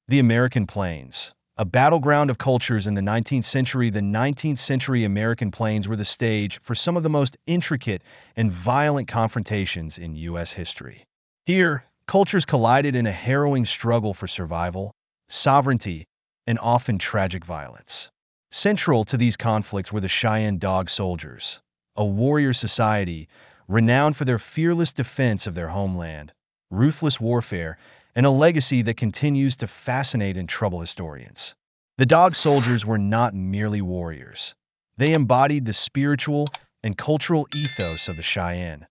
The American Plains. A battleground of cultures in the 19th century American plains were the stage for some of the most intricate and violent confrontations in U.S. history. Here, cultures collided in a harrowing struggle for survival, sovereignty, and often tragic violence. Central to these conflicts were the Cheyenne Dog Soldiers, a warrior society renowned for their fearless defense of their homeland, ruthless warfare, and a legacy that continues to fascinate and trouble historians. The Dog Soldiers were not merely warriors. They embodied the spiritual and cultural ethos of the Cheyenne,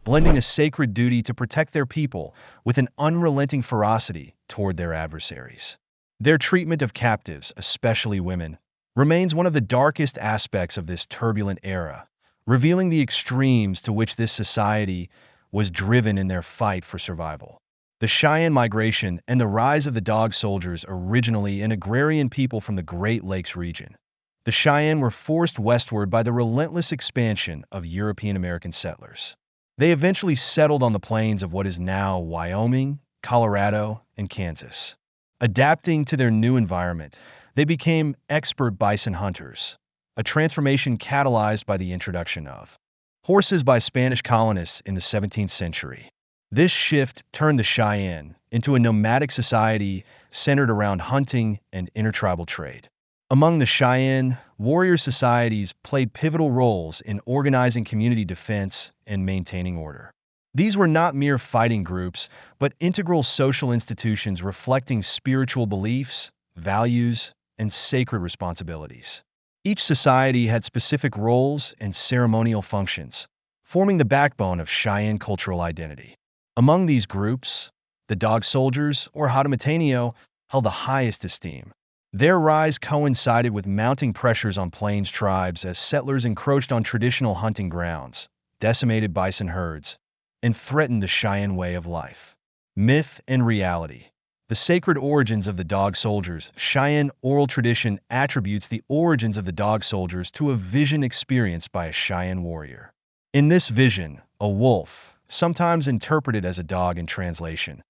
blending a sacred duty to protect their people with an unrelenting ferocity toward their adversaries. Their treatment of captives, especially women, remains one of the darkest aspects of this turbulent era, revealing the extremes to which this society was driven in their fight for survival. The Cheyenne migration and the rise of the Dog Soldiers, originally an agrarian people from the Great Lakes region. The Cheyenne were forced westward by the relentless expansion of European American settlers. They eventually settled on the plains of what is now Wyoming, Colorado, and Kansas. Adapting to their new environment, they became expert bison hunters, a transformation catalyzed by the introduction of horses by Spanish colonists in the 17th century. This shift turned the Cheyenne into a nomadic society centered around hunting and intertribal trade. Among the Cheyenne, warrior societies played pivotal roles in organizing community defense and maintaining order. These were not mere fighting groups, but integral social institutions reflecting spiritual beliefs, values, and sacred responsibilities. Each society had specific roles and ceremonial functions, forming the backbone of Cheyenne cultural identity. Among these groups, the Dog Soldiers, or Haudenosaunee, held the highest esteem. Their rise coincided with mounting pressures on plains tribes as settlers encroached on traditional hunting grounds, decimated bison herds, and threatened the Cheyenne way of life. Myth and reality. The sacred origins of the Dog Soldiers. Cheyenne oral tradition attributes the origins of the Dog Soldiers to a vision experienced by a Cheyenne warrior. In this vision, a wolf, sometimes interpreted as a dog in translation,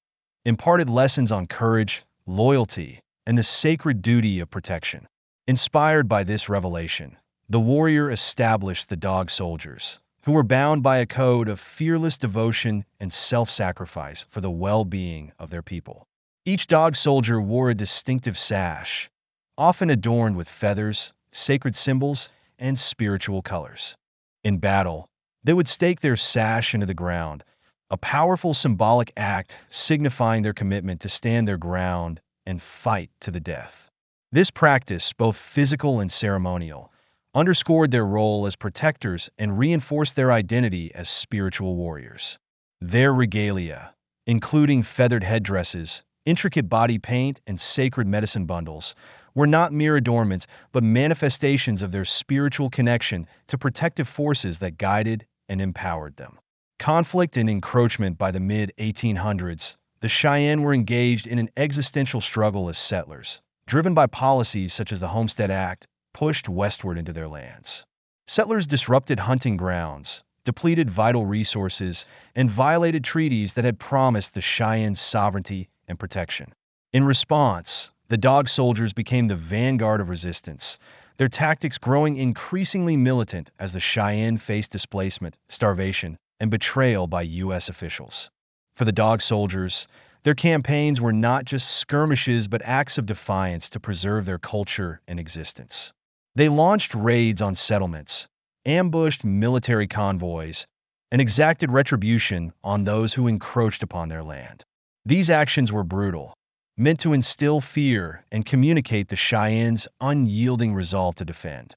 imparted lessons on courage, loyalty, and the sacred duty of protection. Inspired by this revelation, the warrior established the Dog Soldiers, who were bound by a code of fearless devotion and self-sacrifice for the well-being of their people. Each Dog Soldier wore a distinctive sash, often adorned with feathers, sacred symbols, and spiritual colors. In battle, they would stake their sash into the ground, a powerful symbolic act signifying their commitment to stand their ground and fight to the death. This practice, both physical and ceremonial, underscored their role as protectors and reinforced their identity as spiritual warriors. Their regalia, including feathered headdresses, intricate body paint, and sacred medicine bundles, were not mere adornments but manifestations of their spiritual connection to protective forces that guided and empowered them. Conflict and encroachment. By the mid-1800s, the Cheyenne were engaged in an existential struggle as settlers, driven by policies such as the Homestead Act, pushed westward into their lands. Settlers disrupted hunting grounds, depleted vital resources, and violated treaties that had promised the Cheyenne's sovereignty and protection. In response, the Dog Soldiers became the vanguard of resistance, their tactics growing increasingly militant as the Cheyenne faced displacement, starvation, and betrayal by U.S. officials. For the Dog Soldiers, their campaigns were not just skirmishes but acts of defiance to preserve their culture and existence. They launched raids on settlements, ambushed military convoys, and exacted retribution on those who encroached upon their land. These actions were brutal, meant to instill fear and communicate the Cheyenne's unyielding resolve to defend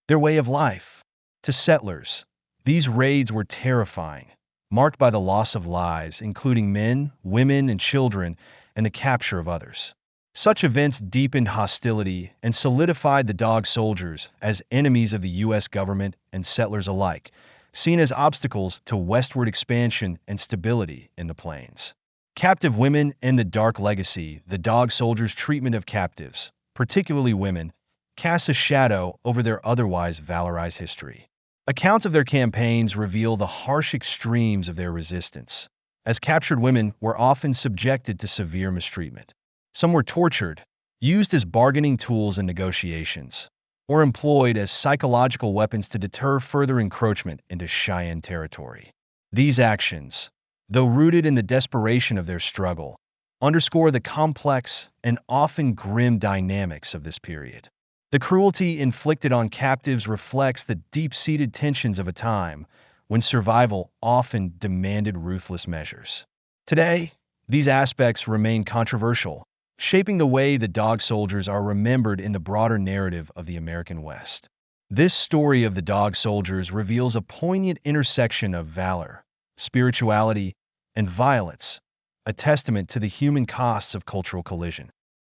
their way of life. To settlers, these raids were terrifying, marked by the loss of lives, including men, women, and children, and the capture of others. Such events deepened hostility and solidified the Dog Soldiers as enemies of the U.S. government and settlers alike, seen as obstacles to westward expansion and stability in the plains. Captive women and the dark legacy. The Dog Soldiers' treatment of captives, particularly women, casts a shadow over their otherwise valorized history. Accounts of their campaigns reveal the harsh extremes of their resistance, as captured women were often subjected to severe mistreatment. Some were tortured, used as bargaining tools in negotiations, or employed as psychological weapons to deter further encroachment into Cheyenne territory. These actions, though rooted in the desperation of their struggle, underscore the complex and often grim dynamics of this period. The cruelty inflicted on captives reflects the deep-seated tensions of a time when survival often demanded ruthless measures. Today, these aspects remain controversial, shaping the way the dog soldiers are remembered in the broader narrative of the American West. This story of the dog soldiers reveals a poignant intersection of valor, spirituality, and violence, a testament to the human costs of cultural collision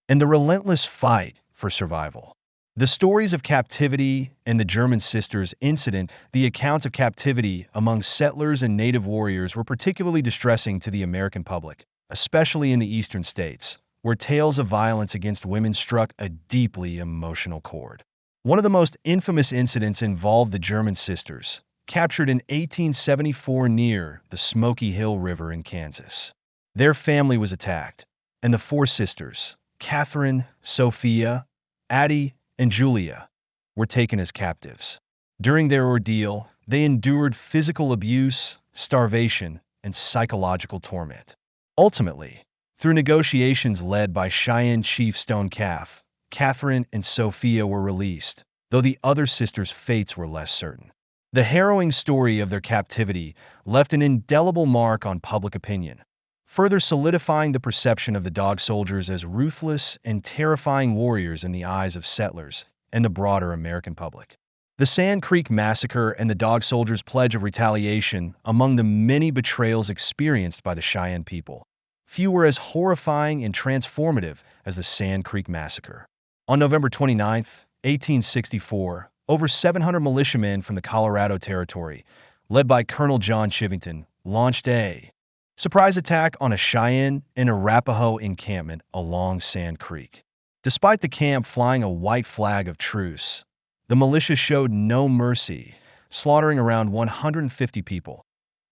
and the relentless fight for survival. The stories of captivity and the German Sisters incident, the accounts of captivity among settlers and native warriors were particularly distressing to the American public, especially in the eastern states, where tales of violence against women struck a deeply emotional chord. One of the most infamous incidents involved the German Sisters, captured in 1874 near the Smoky Hill River in Kansas. Their family was attacked, and the four sisters, Catherine, Sophia, Addie, and Julia, were taken as captives. During their ordeal, they endured physical abuse, starvation, and psychological torment. Ultimately, through negotiations led by Cheyenne Chief Stone Calf, Catherine and Sophia were released, though the other sisters' fates were less certain. The harrowing story of their captivity left an indelible mark on public opinion, further solidifying the perception of the dog soldiers as ruthless and terrifying warriors in the eyes of settlers and the broader American public. The Sand Creek Massacre and the Dog Soldiers' Pledge of Retaliation among the many betrayals experienced by the Cheyenne people. Few were as horrifying and transformative as the Sand Creek Massacre. On November 29, 1864, over 700 militiamen from the Colorado Territory, led by Colonel John Chivington, launched a surprise attack on a Cheyenne and Arapaho encampment along Sand Creek. Despite the camp flying a white flag of truce, the militia showed no mercy, slaughtering around 150 people,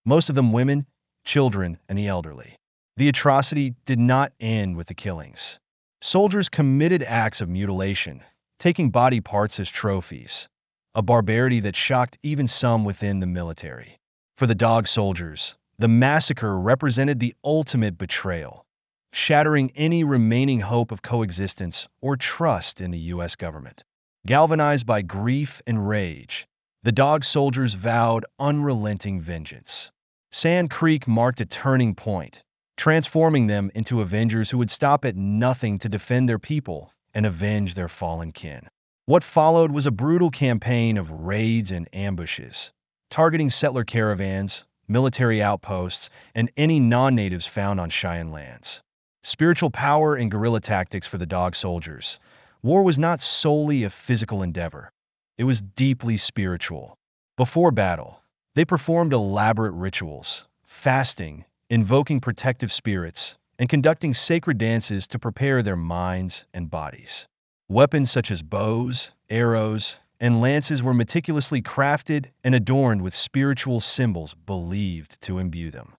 most of them women, children, and the elderly. The atrocity did not end with the killings. Soldiers committed acts of mutilation, taking body parts as trophies, a barbarity that shocked even some within the military. For the dog soldiers, the massacre represented the ultimate betrayal, shattering any remaining hope of coexistence or trust in the U.S. government. Galvanized by grief and rage, the dog soldiers vowed unrelenting vengeance. Sand Creek marked a turning point, transforming them into Avengers who would stop at nothing to defend their people and avenge their fallen kin. What followed was a brutal campaign of raids and ambushes, targeting settler caravans, military outposts, and any non-natives found on Cheyenne lands. Spiritual power and guerrilla tactics for the dog soldiers. War was not solely a physical endeavor. It was deeply spiritual. Before battle, they performed elaborate rituals, fasting, invoking protective spirits, and conducting sacred dances to prepare their minds and bodies. Weapons such as bows, arrows, and lances were meticulously crafted and adorned with spiritual symbols believed to imbue them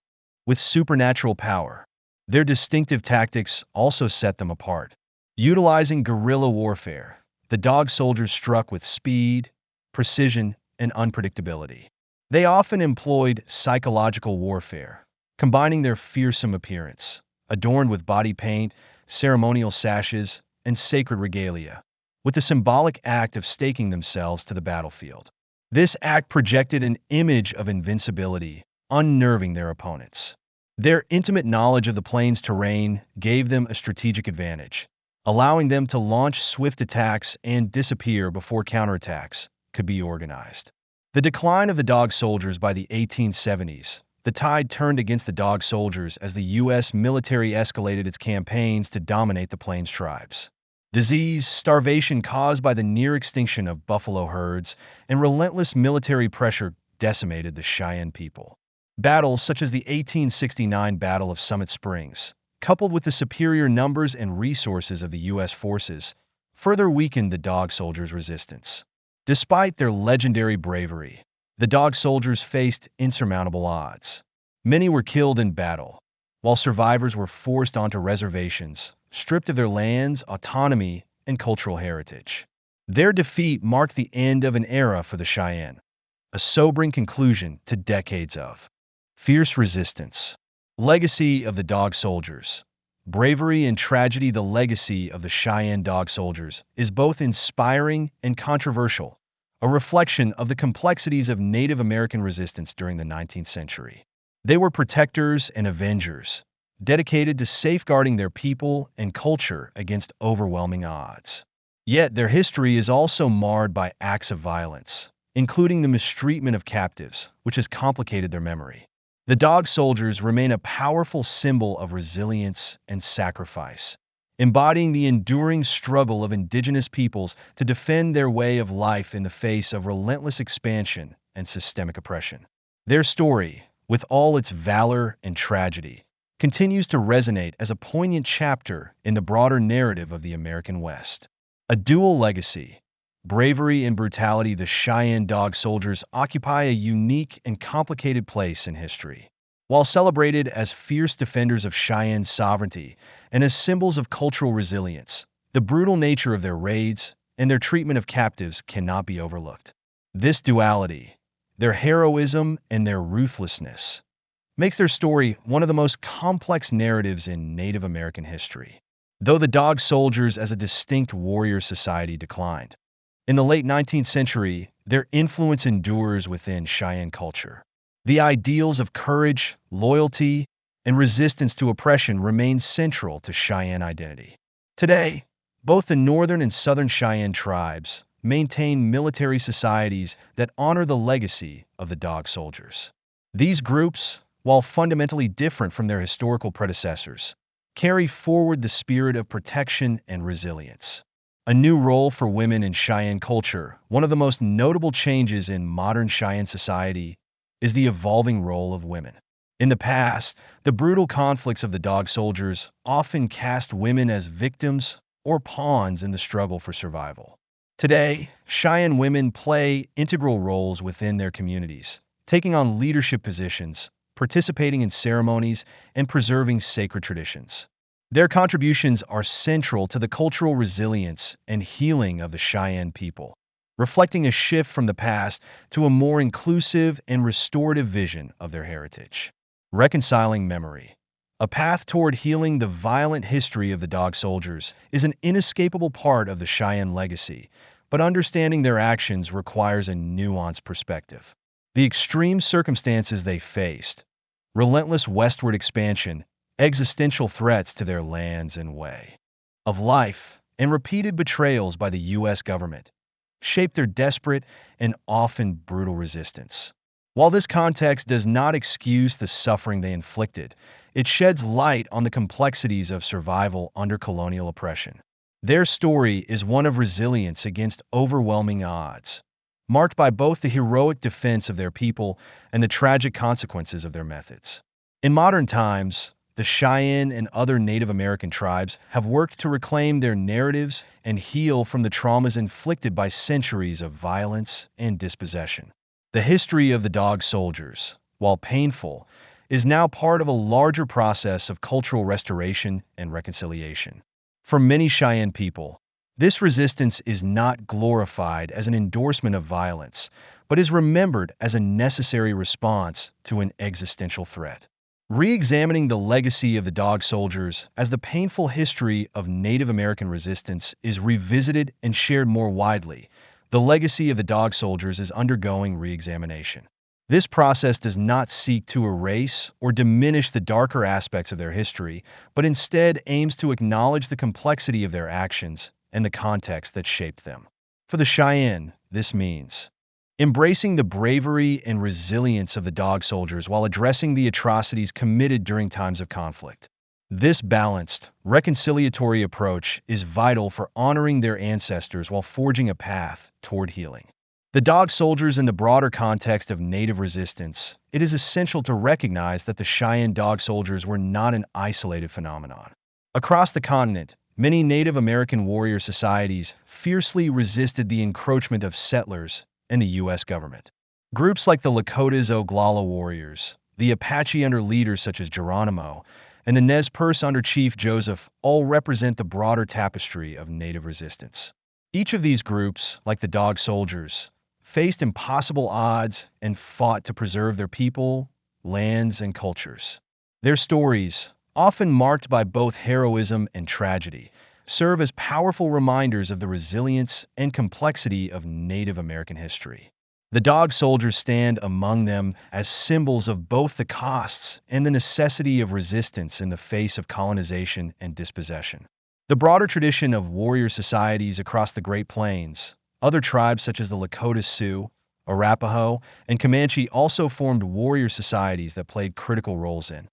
with supernatural power. Their distinctive tactics also set them apart. Utilizing guerrilla warfare, the dog soldiers struck with speed, precision, and unpredictability. They often employed psychological warfare, combining their fearsome appearance, adorned with body paint, ceremonial sashes, and sacred regalia, with the symbolic act of staking themselves to the battlefield. This act projected an image of invincibility, unnerving their opponents. Their intimate knowledge of the plains terrain gave them a strategic advantage, allowing them to launch swift attacks and disappear before counterattacks could be organized. The decline of the dog soldiers by the 1870s, the tide turned against the dog soldiers as the U.S. military escalated its campaigns to dominate the plains tribes. Disease, starvation caused by the near extinction of buffalo herds, and relentless military pressure decimated the Cheyenne people. Battles such as the 1869 Battle of Summit Springs, coupled with the superior numbers and resources of the U.S. forces, further weakened the dog soldiers' resistance. Despite their legendary bravery, the dog soldiers faced insurmountable odds. Many were killed in battle, while survivors were forced onto reservations, stripped of their lands, autonomy, and cultural heritage. Their defeat marked the end of an era for the Cheyenne, a sobering conclusion to decades of fierce resistance. Legacy of the Dog Soldiers. Bravery and tragedy. The legacy of the Cheyenne Dog Soldiers is both inspiring and controversial, a reflection of the complexities of Native American resistance during the 19th century. They were protectors and avengers, dedicated to safeguarding their people and culture against overwhelming odds. Yet their history is also marred by acts of violence, including the mistreatment of captives, which has complicated their memory. The Dog Soldiers remain a powerful symbol of resilience and sacrifice, embodying the enduring struggle of indigenous peoples to defend their way of life in the face of relentless expansion and systemic oppression. Their story, with all its valor and tragedy, continues to resonate as a poignant chapter in the broader narrative of the American West. A dual legacy. Bravery and brutality. The Cheyenne Dog Soldiers occupy a unique and complicated place in history. While celebrated as fierce defenders of Cheyenne sovereignty and as symbols of cultural resilience, the brutal nature of their raids and their treatment of captives cannot be overlooked. This duality, their heroism and their ruthlessness, makes their story one of the most complex narratives in Native American history. Though the Dog Soldiers as a distinct warrior society declined, in the late 19th century, their influence endures within Cheyenne culture. The ideals of courage, loyalty, and resistance to oppression remain central to Cheyenne identity. Today, both the Northern and Southern Cheyenne tribes maintain military societies that honor the legacy of the Dog Soldiers. These groups, while fundamentally different from their historical predecessors, carry forward the spirit of protection and resilience. A new role for women in Cheyenne culture. One of the most notable changes in modern Cheyenne society is the evolving role of women. In the past, the brutal conflicts of the Dog Soldiers often cast women as victims or pawns in the struggle for survival. Today, Cheyenne women play integral roles within their communities, taking on leadership positions, participating in ceremonies, and preserving sacred traditions. Their contributions are central to the cultural resilience and healing of the Cheyenne people, reflecting a shift from the past to a more inclusive and restorative vision of their heritage. Reconciling memory. A path toward healing the violent history of the Dog Soldiers is an inescapable part of the Cheyenne legacy, but understanding their actions requires a nuanced perspective. The extreme circumstances they faced, relentless westward expansion, existential threats to their lands and way of life, and repeated betrayals by the U.S. government shaped their desperate and often brutal resistance. While this context does not excuse the suffering they inflicted, it sheds light on the complexities of survival under colonial oppression. Their story is one of resilience against overwhelming odds, marked by both the heroic defense of their people and the tragic consequences of their methods. In modern times, the Cheyenne and other Native American tribes have worked to reclaim their narratives and heal from the traumas inflicted by centuries of violence and dispossession. The history of the Dog Soldiers, while painful, is now part of a larger process of cultural restoration and reconciliation. For many Cheyenne people, this resistance is not glorified as an endorsement of violence, but is remembered as a necessary response to an existential threat. Re-examining the legacy of the Dog Soldiers as the painful history of Native American resistance is revisited and shared more widely, the legacy of the Dog Soldiers is undergoing re-examination. This process does not seek to erase or diminish the darker aspects of their history, but instead aims to acknowledge the complexity of their actions and the context that shaped them. For the Cheyenne, this means embracing the bravery and resilience of the Dog Soldiers while addressing the atrocities committed during times of conflict. This balanced, reconciliatory approach is vital for honoring their ancestors while forging a path toward healing. The Dog Soldiers in the broader context of Native resistance, it is essential to recognize that the Cheyenne Dog Soldiers were not an isolated phenomenon. Across the continent, many Native American warrior societies fiercely resisted the encroachment of settlers and the U.S. government. Groups like the Lakota's Oglala warriors, the Apache under leaders such as Geronimo, and the Nez Perce under Chief Joseph all represent the broader tapestry of Native resistance. Each of these groups, like the Dog Soldiers, faced impossible odds and fought to preserve their people, lands, and cultures. Their stories, often marked by both heroism and tragedy, serve as powerful reminders of the resilience and complexity of Native American history. The Dog Soldiers stand among them as symbols of both the costs and the necessity of resistance in the face of colonization and dispossession. The broader tradition of warrior societies across the Great Plains, other tribes such as the Lakota Sioux, Arapaho, and Comanche also formed warrior societies that played critical roles in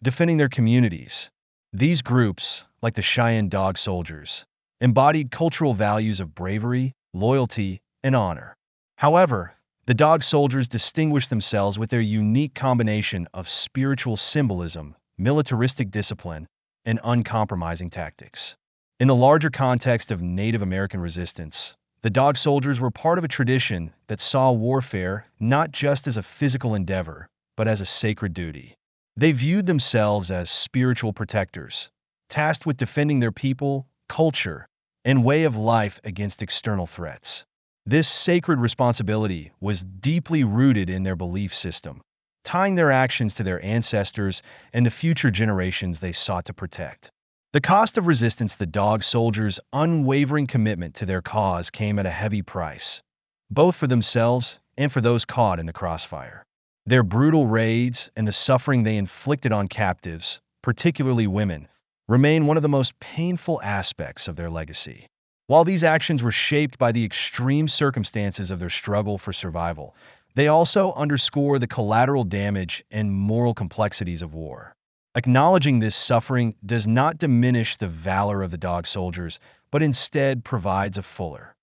defending their communities. These groups, like the Cheyenne Dog Soldiers, embodied cultural values of bravery, loyalty, and honor. However, the Dog Soldiers distinguished themselves with their unique combination of spiritual symbolism, militaristic discipline, and uncompromising tactics. In the larger context of Native American resistance, the Dog Soldiers were part of a tradition that saw warfare not just as a physical endeavor, but as a sacred duty. They viewed themselves as spiritual protectors, tasked with defending their people, culture, and way of life against external threats. This sacred responsibility was deeply rooted in their belief system, tying their actions to their ancestors and the future generations they sought to protect. The cost of resistance, the Dog Soldiers' unwavering commitment to their cause, came at a heavy price, both for themselves and for those caught in the crossfire. Their brutal raids and the suffering they inflicted on captives, particularly women, remain one of the most painful aspects of their legacy. While these actions were shaped by the extreme circumstances of their struggle for survival, they also underscore the collateral damage and moral complexities of war. Acknowledging this suffering does not diminish the valor of the Dog Soldiers, but instead provides a fuller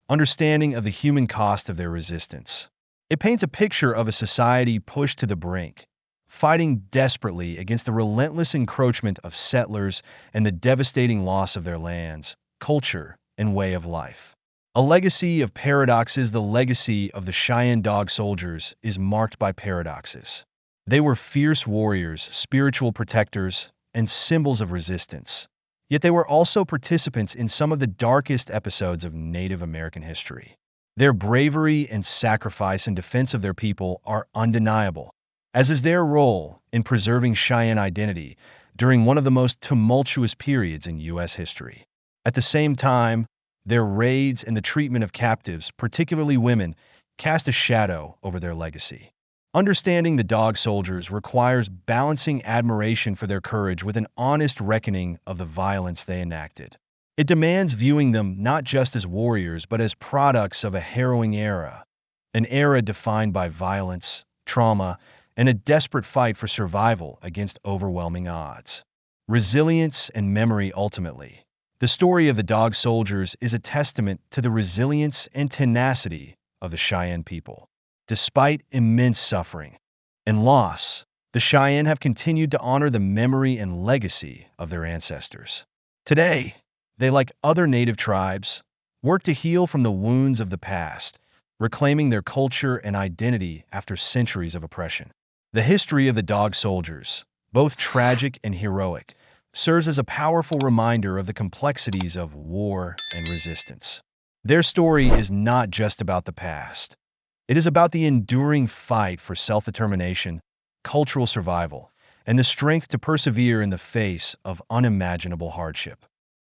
understanding of the human cost of their resistance. It paints a picture of a society pushed to the brink, fighting desperately against the relentless encroachment of settlers and the devastating loss of their lands, culture, and way of life. A legacy of paradoxes. The legacy of the Cheyenne Dog Soldiers is marked by paradoxes. They were fierce warriors, spiritual protectors, and symbols of resistance. Yet they were also participants in some of the darkest episodes of Native American history. Their bravery and sacrifice in defense of their people are undeniable, as is their role in preserving Cheyenne identity during one of the most tumultuous periods in U.S. history. At the same time, their raids and the treatment of captives, particularly women, cast a shadow over their legacy. Understanding the Dog Soldiers requires balancing admiration for their courage with an honest reckoning of the violence they enacted. It demands viewing them not just as warriors, but as products of a harrowing era, an era defined by violence, trauma, and a desperate fight for survival against overwhelming odds. Resilience and memory. Ultimately, the story of the Dog Soldiers is a testament to the resilience and tenacity of the Cheyenne people. Despite immense suffering and loss, the Cheyenne have continued to honor the memory and legacy of their ancestors. Today, they, like other Native tribes, work to heal from the wounds of the past, reclaiming their culture and identity after centuries of oppression. The history of the Dog Soldiers, both tragic and heroic, serves as a powerful reminder of the complexities of war and resistance. Their story is not just about the past. It is about the enduring fight for self-determination, cultural survival, and the strength to persevere in the face of unimaginable hardship.